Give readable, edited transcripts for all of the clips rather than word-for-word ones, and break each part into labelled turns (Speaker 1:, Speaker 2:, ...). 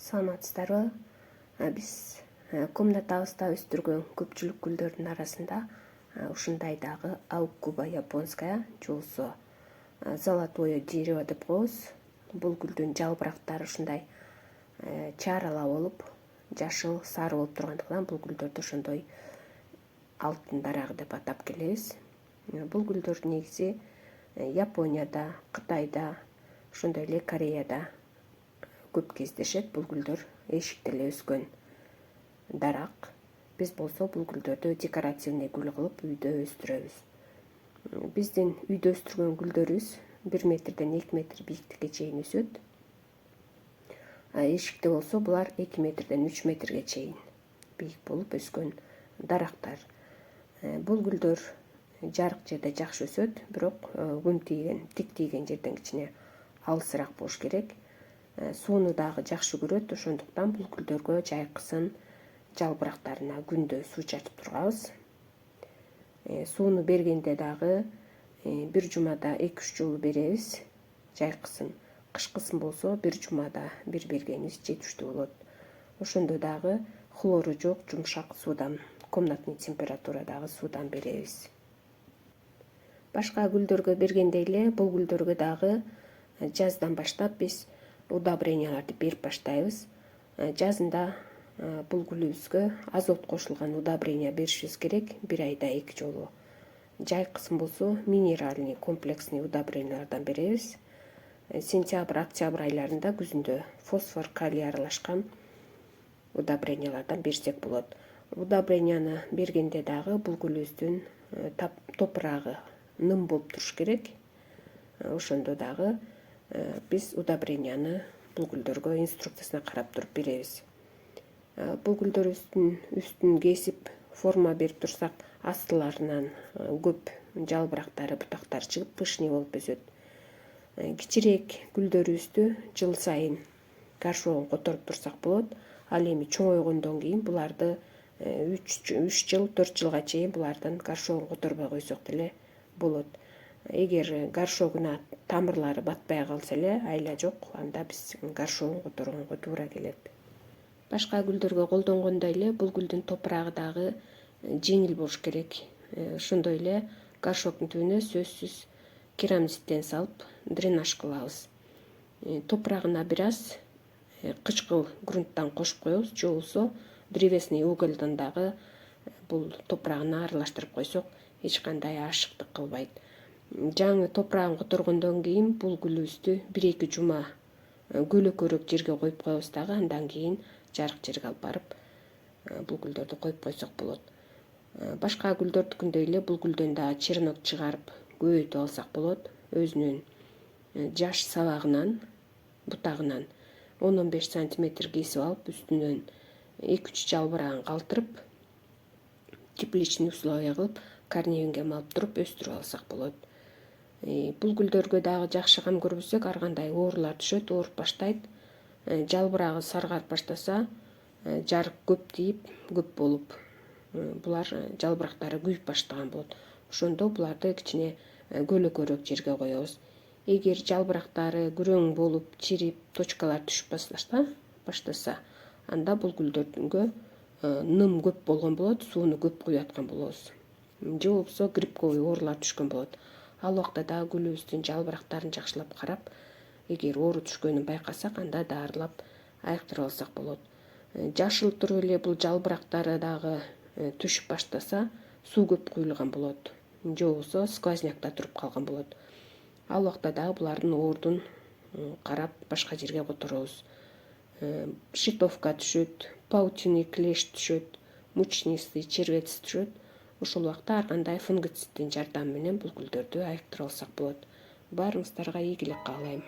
Speaker 1: Саламатсыздарбы? Биз комнатабызда өстүргөн көпчүлүк гүлдөрдүн арасында ушундай дагы ауккуба японская же болбосо золотое дерево деп коебуз. Бул гүлдүн жалбырактары ушундай чарала болуп, жашыл, сары болуп тургандыктан бул гүлдөрдү ошондой алтын дарагы деп атап келебиз. Бул гүлдөр негизи Японияда, Кытайда, ошондой эле Кореяда көп кездешет. Бул гүлдөр эшикте эле өскөн дарак. Биз болсо бул гүлдөрдү декоративный гүл кылып үйдө өстүрөбүз. Биздин үйдө өстүргөн гүлдөрүбүз 1 метрден 2 метр бийиктикке чейин өсөт. Эшикте болсо булар 2 метрден 3 метрге чейин бийик болуп өскөн дарактар. Бул гүлдөр жарык жерде жакшы өсөт, бирок күн тийген, тик тийген жерден кичине алысыраак болуш керек. Сууну дагы жакшы көрөт, ошондуктан бул гүлдөргө жайкысын жалбырактарына күндө суу чачып турабыз. Сууну бергенде дагы бир жумада 2-3 жолу беребиз. Жайкысын, кышкысын болсо бир жумада бир бергенибиз жетиштүү болот. Ошондо дагы хлору жок, жумшак суудан, комнатный температурадагы суудан беребиз. Башка гүлдөргө бергендей эле бул гүлдөргө дагы жаздан баштап биз удобренияларды берип баштайбыз. Жазында бул гүлүбүзгө азот кошулган удобрения беришибиз керек, 1 айда 2 жолу. Жайкысын болсо минеральный комплексный удобрениялардан беребиз. Сентябрь-октябрь айларында күзүндө фосфор, калий аралашкан удобрениялардан берсек болот. Удобренияны бергенде дагы бул гүлүбүздүн топурагы ным болуп туруш керек. Ошондо дагы биз удобренияны бул гүлдөргө инструкциясына карап туруп беребиз. Бул гүлдөрүбүздүн үстүн кесип форма берип турсак, астыларынан көп жалбырактары, бутактары чыгып пышный болуп өсөт. Кичирээк гүлдөрүбүздү жыл сайын горшогун которуп турсак болот. Ал эми чоңойгондон кийин буларды 3 жыл, 4 жылга чейин булардын горшогун которбой койсок деле болот. Эгер горшогуна тамырлары батпай калса эле айла жок, анда биз горшогун которгонго туура келет. Башка гүлдөргө колдонгондой эле бул гүлдүн топурагы дагы жеңил болуш керек. Ошондой эле горшоктун түбүнө сөзсүз керамзиттен салып дренаж кылабыз. Топурагына бир аз кычкыл грунттан кошуп коебуз, же болбосо древесный угольдон дагы бул топурагына аралаштырып койсок, эч кандай ашыктык кылбайт. Жаңы топурагын которгондон кийин бул гүлүбүздү 1-2 жума көлөкөрөөк жерге коюп коебуз дагы, андан кийин жарык жерге алып барып бул гүлдөрдү коюп койсок болот. Башка гүлдөрдүкүндөй эле бул гүлдөн дагы черенок чыгарып көбөйтүп алсак болот. Өзүнүн жаш сабагынан, бутагынан 10-15 сантиметр кесип алып, үстүнөн 2-3 жалбырагын калтырып, тепличный условия кылып, корневингге малып туруп өстүрүп алсак болот. Бул гүлдөргө дагы жакшы кам көрбөсөк, ар кандай оорулар түшөт, ооруп баштайт. Жалбырагы саргарып баштаса, жарык көп тийип, көп болуп, булар жалбырактары күйүп баштаган болот. Ошондо буларды кичине көлөкөрөөк жерге коебуз. Эгер жалбырактары күрөң болуп, чирип, точкалар түшүп баштаса, анда бул гүлдөргө ным көп болгон болот, сууну көп куюп аткан болобуз. Же болбосо грибковый оорулар түшкөн болот. Ал убакта дагы гүлүбүздүн жалбырактарын жакшылап карап, эгер оору түшкөнүн байкасак, анда дарылап айыктырып алсак болот. Жашыл туруп эле бул жалбырактары дагы түшүп баштаса, суу көп куюлган болот. Же болбосо сквознякта туруп калган болот. Ал убакта дагы булардын оордун карап башка жерге которобуз. Шитовка түшөт, паутинный клещ түшөт, мучнистый червец түшөт. Ошол убакта ар кандай фунгицидтин жардамы менен бул гүлдөрдү айыктырып алсак болот. Баарыңыздарга ийгилик каалайм.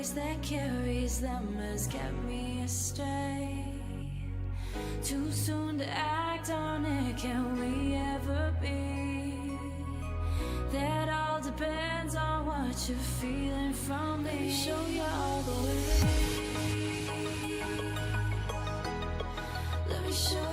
Speaker 2: voice that carries them has kept me astray. Too soon to act on it, can we ever be? That all depends on what you're feeling from me. Let me show you all the way. Let me show